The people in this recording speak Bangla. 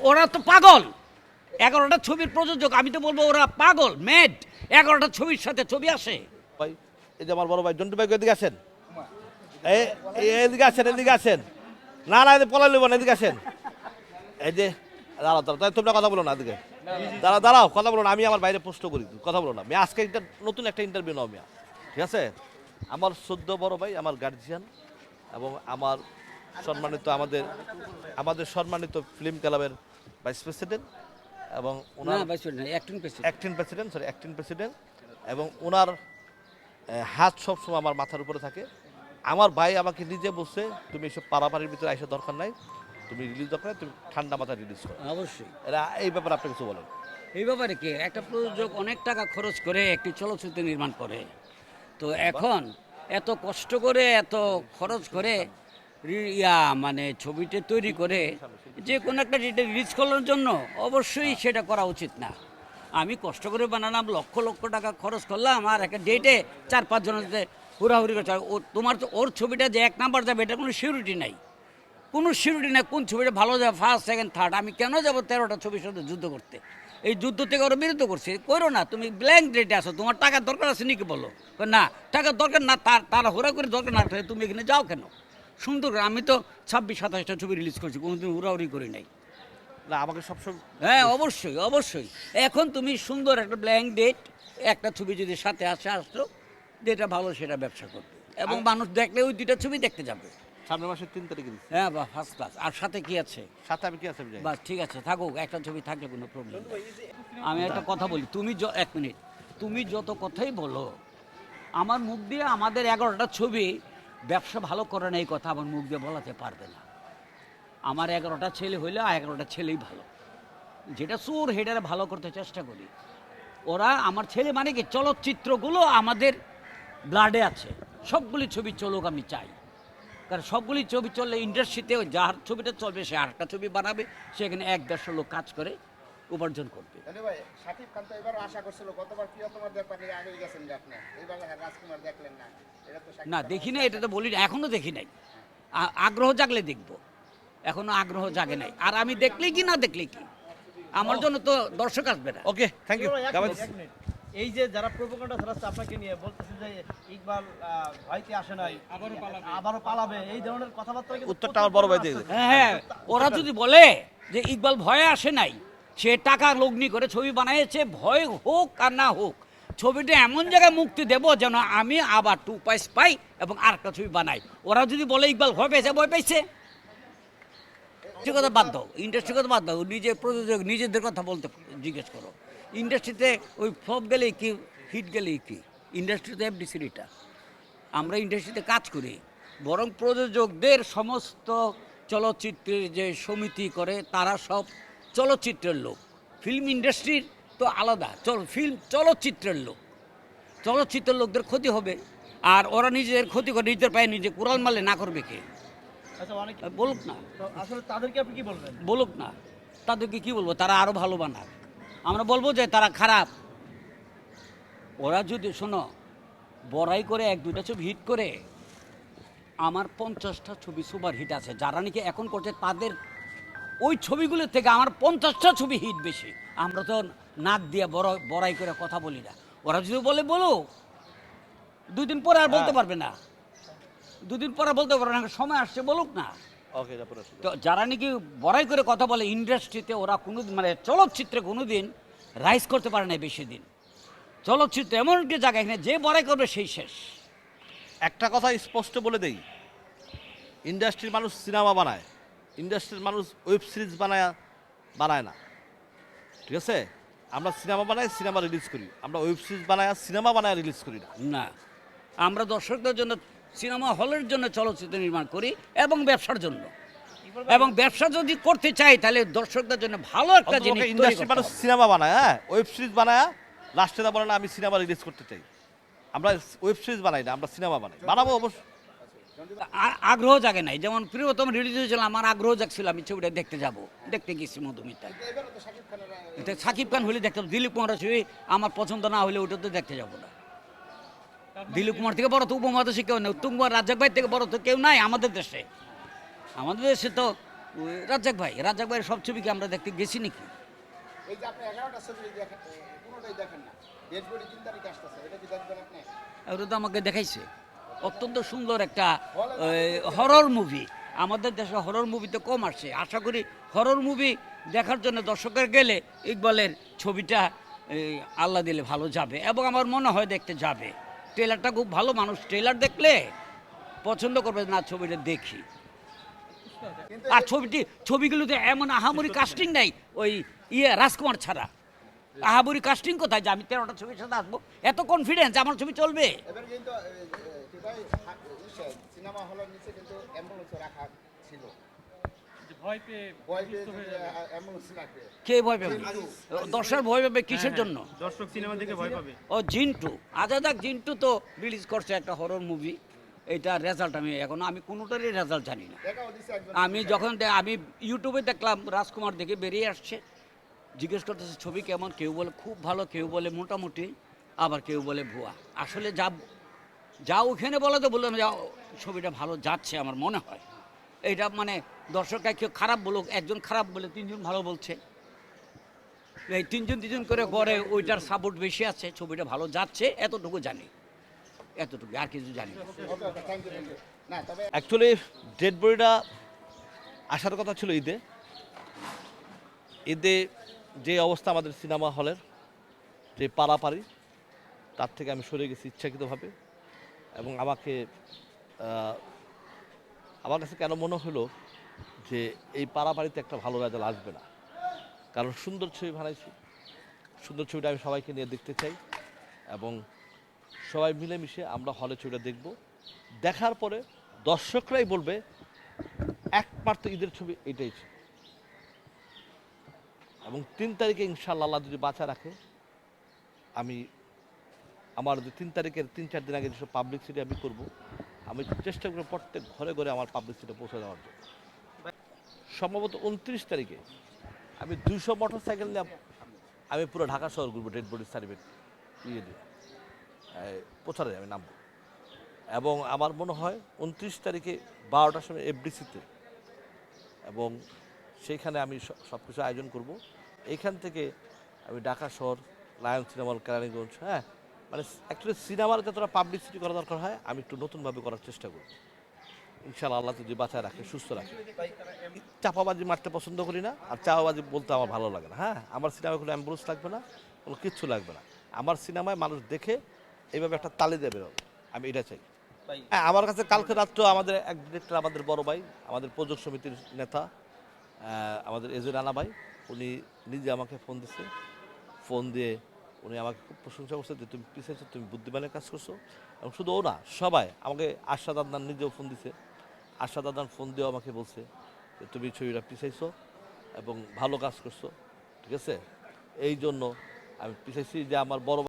ওরা তো পাগল, 11টা ছবির প্রযোজক, আমি তো বলবো ওরা পাগল ম্যাড। 11টা ছবির সাথে ছবি আসে। ভাই এই যে আমার বড় ভাই জন্টু ভাই এদিকে আসেন, এদিকে আসেন, এদিকে আসেন। না না পলাই লইব না, এদিকে আসেন। এই যে দাঁড়াও দাঁড়াও, তাই তোমরা কথা বলো না, এদিকে দাঁড়াও দাঁড়াও, কথা বলো না, আমি আমার বাইরে প্রশ্ন করি, কথা বলো না। আমি আজকে একটা নতুন একটা ইন্টারভিউ নাও মিয়া, ঠিক আছে? আমার সদ্য বড় ভাই, আমার গার্জিয়ান এবং আমার সম্মানিত আমাদের সম্মানিত ফিল্ম ক্লাবের ভাইস প্রেসিডেন্ট এবং ওনার অ্যাক্টিং প্রেসিডেন্ট এবং ওনার হাত সবসময় আমার মাথার উপরে থাকে। আমার ভাই আমাকে নিজে বলছে, তুমি এসব পারাপারির ভিতরে আসার দরকার নাই, তুমি রিলিজ দরকার, তুমি ঠান্ডা মাথায় রিলিজ করো। অবশ্যই এরা এই ব্যাপারে আপনি কিছু বলেন। এই ব্যাপারে কি, একটা প্রযোজক অনেক টাকা খরচ করে একটি চলচ্চিত্র নির্মাণ করে, তো এখন এত কষ্ট করে এত খরচ করে মানে ছবিটা তৈরি করে যে কোনো একটা ডেটে রিলিজ করার জন্য অবশ্যই সেটা করা উচিত না। আমি কষ্ট করে বানালাম, লক্ষ লক্ষ টাকা খরচ করলাম, আর একটা ডেটে 4-5 জনের হুড়াহুড়ি করছে। তোমার তো ওর ছবিটা যে 1 নাম্বার যাবে এটা কোনো সিউরিটি নাই, কোনো সিউরিটি নাই কোন ছবিটা ভালো যাবে, ফার্স্ট সেকেন্ড থার্ড। আমি কেন যাবো 13টা ছবির সাথে যুদ্ধ করতে? এই যুদ্ধ থেকে ওরা বিরত করছে, করো না, তুমি ব্ল্যাঙ্ক ডেটে আসো, তোমার টাকার দরকার আছে নাকি বলো? না, টাকার দরকার না, তারা হুড়া করে দরকার না, তুমি এখানে যাও কেন? সুন্দর করে আমি তো 26-27টা ছবি রিলিজ করছি, কোনোদিন হুড়াহুড়ি করি নাই। না আমাকে সবসময়, হ্যাঁ অবশ্যই অবশ্যই। এখন তুমি সুন্দর একটা ব্ল্যাঙ্ক ডেট, একটা ছবি যদি সাথে আসতো, যেটা ভালো সেটা ব্যবসা করবে এবং মানুষ দেখলে ওই 2টা ছবি দেখতে যাবে। সামনের মাসের 3 তারিখে দিচ্ছি। হ্যাঁ বা ফার্স্ট ক্লাস। আর সাথে কি আছে? সাথে আমি কি আছে আমি জানি। বাস ঠিক আছে, থাকুক, একটা ছবি থাকলে কোনো প্রবলেম নেই। আমি একটা কথা বলি, তুমি 1 মিনিট, তুমি যত কথাই বলো, আমার মুখ দিয়ে আমাদের 11টা ছবি ব্যবসা ভালো করে না, এই কথা আমার মুখ দিয়ে বলাতে পারবে না। আমার 11টা ছেলে হইলে 11টা ছেলেই ভালো, যেটা চোর হেডারে ভালো করতে চেষ্টা করি। ওরা আমার ছেলে মানে কি, চলচ্চিত্রগুলো আমাদের ব্লাডে আছে, সবগুলি ছবি চলুক আমি চাই, কারণ সবগুলি ছবি চললে ইন্ডাস্ট্রিতে যার ছবিটা চলবে সে আরেকটা ছবি বানাবে, সেখানে 1-150 লোক কাজ করে উপার্জন করবে। ভাই শাকিব খান তো এবার আশা করছিল, গতবার প্রিয়তমার ব্যাপারে আগে গেছেন যে আপনি, এবার রাজকুমার দেখলেন না, এটা তো না দেখি না, এটা তো বলি না, এখনো দেখি নাই। আগ্রহ জাগলে দেখবো, এখনো আগ্রহ জাগে নাই। আর আমি দেখলেই কি না দেখলেই কি, আমার জন্য তো দর্শক আসবে না। Okay thank you. এই যে যারা প্রোপাগান্ডা ছড়াচ্ছে আপনাকে নিয়ে, বলতেছে যে ইকবাল ভয়তে আসে নাই, আবারও পালাবে, এই ধরনের কথাবার্তা কিন্তু উত্তরটা আমার বড় ভাই দিয়ে দেবে। হ্যাঁ, ওরা যদি বলে যে ইকবাল ভয়ে আসে নাই, সে টাকা লগ্নি করে ছবি বানিয়েছে, ভয় হোক আর না হোক, ছবিটা এমন জায়গায় মুক্তি দেব যেন আমি আবার 2 পয়সা পাই এবং আরেকটা ছবি বানাই। ওরা যদি বলে ইকবাল ভয় পেয়েছে, ভয় পেয়েছে, কথা বাদ দাও, ইন্ডাস্ট্রির কথা বাদ দাও, নিজের প্রযোজক নিজেদের কথা বলতে জিজ্ঞেস করো। ইন্ডাস্ট্রিতে ওই ফ্লপ গেলেই কি, হিট গেলেই কি, ইন্ডাস্ট্রিতে এফডিসিটা, আমরা ইন্ডাস্ট্রিতে কাজ করি। বরং প্রযোজকদের সমস্ত চলচ্চিত্রের যে সমিতি করে তারা সব চলচ্চিত্রের লোক, ফিল্ম ইন্ডাস্ট্রির তো আলাদা, চলচ্চিত্রের লোক, চলচ্চিত্রের লোকদের ক্ষতি হবে। আর ওরা নিজেদের ক্ষতি করে নিজের পায়ে নিজে কুড়াল মারলে না করবে কে? আচ্ছা অনেক বলুক না, তো আসলে তাদেরকে আপনি কি বলবেন? বলুক না, তাদেরকে কি বলবো, তারা আরো ভালো বানাক। আমরা বলবো যে তারা খারাপ। ওরা যদি শোনো বড়াই করে 1-2টা ছবি হিট করে, আমার 50টা ছবি সুপার হিট আছে, যারা নাকি এখন করছে তাদের ওই ছবিগুলো থেকে আমার 50টা ছবি হিট বেশি। আমরা তো নাক দিয়ে বড়াই করে কথা বলি না। ওরা যদি বলে বলো, 2 দিন পরে আর বলতে পারবে না, 2 দিন পরে বলতে পারবে না, সময় আসছে বলুক না। ওকে তো যারা নাকি বড়াই করে কথা বলে ইন্ডাস্ট্রিতে, ওরা কোনোদিন মানে চলচ্চিত্রে কোনোদিন রাইজ করতে পারে না বেশি দিন। চলচ্চিত্র এমন একটি জায়গা, এখানে যে বড়াই করবে সেই শেষ। একটা কথা স্পষ্ট বলে দেই, ইন্ডাস্ট্রির মানুষ সিনেমা বানায়, ইন্ডাস্ট্রির মানুষ ওয়েব সিরিজ বানায় না, ঠিক আছে? আমরা সিনেমা বানাই, সিনেমা রিলিজ করি, আমরা ওয়েব সিরিজ বানায় সিনেমা বানায় রিলিজ করি না। না, আমরা দর্শকদের জন্য সিনেমা হলের জন্য চলচ্চিত্র নির্মাণ করি এবং ব্যবসার জন্য। এবং ব্যবসা যদি করতে চাই তাহলে দর্শকদের জন্য ভালো একটা জিনিস তৈরি ইন্ডাস্ট্রির করতে মানুষ হবে। সিনেমা বানায়, হ্যাঁ ওয়েব সিরিজ বানায়, লাস্টে বলে না আমি সিনেমা রিলিজ করতে চাই। আমরা ওয়েব সিরিজ বানাই না, আমরা সিনেমা বানাবো অবশ্য। আগ্রহ জাগে নাই, যেমন প্রিয়তম রিলিজ হয়েছিল, আমার আগ্রহ জাগছিল, আমি ছবিটা দেখতে যাব, দেখতে গেছি মধুমিতা। সাকিব খান হলে দেখতে, দিলীপ কুমার ছবি আমার পছন্দ না হলে ওটা তো দেখতে যাবো না। দিলীপ কুমার থেকে বড় তো উপমহাদেশে কেউ নেই, উত্তম কুমার রাজ্জাক ভাই থেকে বড় তো কেউ নাই আমাদের দেশে। আমাদের দেশে তো ওই রাজ্জাক ভাইয়ের সব ছবি কি আমরা দেখতে গেছি নাকি? এই যে আপনি 11টা ছবি দেখেন, কোনোটাই দেখেন না। ডেড বডি 3 তারিখ আসতেছে, এটা কি দেখবেন আপনি? ওটা তো আমাকে দেখাইছে, অত্যন্ত সুন্দর একটা হরর মুভি। আমাদের দেশে হরর মুভি তো কম আসছে, আশা করি হরর মুভি দেখার জন্য দর্শকের গেলে ইকবালের ছবিটা আল্লাহ দিলে ভালো যাবে, এবং আমার মনে হয় দেখতে যাবে। ট্রেলারটা খুব ভালো, মানুষ ট্রেলার দেখলে পছন্দ করবে, না ছবিটা দেখি। আর ছবিগুলোতে এমন আহামরি কাস্টিং নাই, ওই রাজকুমার ছাড়া আহামরি কাস্টিং কোথায় যে আমি 13টা ছবির সাথে আসবো, এত কনফিডেন্স আমার ছবি চলবে। এবার কিন্তু সিনেমা হলের নিচে কিন্তু অ্যাম্বুলেন্স রাখা ছিল, ভয় পেয়ে অ্যাম্বুলেন্স রাখবে। কে ভয় পাবে? দর্শক ভয় পাবে কিসের জন্য? দর্শক সিনেমা দেখে ভয় পাবে। ও জিন্টু, আজাদাক জিন্টু তো রিলিজ করছে একটা হরর মুভি। এটা রেজাল্ট আমি কোনোটারই রেজাল্ট জানি না। দেখাও দিছে একজন। আমি ইউটিউবে দেখলাম রাজকুমার দেখে বেরিয়ে আসছে, জিজ্ঞেস করতেছে ছবি কেমন, কেউ বলে খুব ভালো, কেউ বলে মোটামুটি, আবার কেউ বলে ভুয়া। আসলে যা ওখানে বলে তো বললাম যা ছবিটা ভালো যাচ্ছে আমার মনে হয়। এইটা মানে দর্শকরা কেউ খারাপ বলুক, একজন খারাপ বলে 3জন ভালো বলছে, এই 3জন করে গড়ে ওইটার সাপোর্ট বেশি আছে, ছবিটা ভালো যাচ্ছে, এতটুকু জানি, এতটুকু, আর কিছু জানি না। Okay, thank you. না তবে অ্যাকচুয়ালি ডেড বডিটা আসার কথা ছিল ঈদে। ঈদে যে অবস্থা আমাদের সিনেমা হলের, যে পারাপারি, তার থেকে আমি সরে গেছি ইচ্ছাকৃতভাবে। এবং আমার কাছে কেন মনে হলো যে এই পারাপারিতে একটা ভালো রেজাল্ট আসবে না, কারণ সুন্দর ছবি বানাইছি, সুন্দর ছবিটা আমি সবাইকে নিয়ে দেখতে চাই, এবং সবাই মিলেমিশে আমরা হলে ছবিটা দেখব। দেখার পরে দর্শকরাই বলবে একমাত্র ঈদের ছবি এটাই ছিল। এবং 3 তারিখে ইনশাআল্লাহ আল্লাহ যদি বাঁচা রাখে, আমার যে 3 তারিখের 3-4 দিন আগে যেসব পাবলিসিটি আমি করব, আমি চেষ্টা করব প্রত্যেক ঘরে ঘরে আমার পাবলিসিটি পৌঁছে দেওয়ার জন্য। সম্ভবত 29 তারিখে আমি 200 মোটরসাইকেল নিয়ে আমি পুরো ঢাকা শহর ঘুরবো, ডেড বডি সার্টিফিকেট দিয়ে দিয়ে প্রচারে আমি নামবো। এবং আমার মনে হয় 29 তারিখে 12টার সময় এফডিসিতে, এবং সেইখানে আমি সব কিছু আয়োজন করব। এইখান থেকে আমি ঢাকা শহর, লায়ন সিনেমা হল, কেরানীগঞ্জ, মানে অ্যাকচুয়ালি সিনেমার যতটা পাবলিসিটি করা দরকার হয় আমি একটু নতুনভাবে করার চেষ্টা করব। ইনশাআল্লাহ আল্লাহ যদি বাঁচায় রাখে, সুস্থ রাখে। চাপাবাজি মারতে পছন্দ করি না, আর চাপাবাজি বলতে আমার ভালো লাগে না। আমার সিনেমায় কোনো অ্যাম্বুলেন্স লাগবে না, কোনো কিচ্ছু লাগবে না। আমার সিনেমায় মানুষ দেখে এইভাবে একটা তালি দেবে, আমি এটা চাই। আমার কাছে কালকে রাত্রে আমাদের এক ডিরেক্টর, আমাদের বড় ভাই, আমাদের প্রযোজক সমিতির নেতা, আমাদের এজে রানা ভাই, উনি নিজে আমাকে ফোন দিয়ে উনি আমাকে খুব প্রশংসা করছে যে তুমি পিছিয়েছো, তুমি বুদ্ধিমানের কাজ করছো। এবং শুধু ও না, সবাই আমাকে, আশাদ আদনান নিজেও ফোন দিছে, আশাদ আদনান ফোন দিয়েও আমাকে বলছে যে তুমি ছবিটা পিছাইছো এবং ভালো কাজ করছো, ঠিক আছে। এই জন্য আমি পিছাইছি যে আমার বড়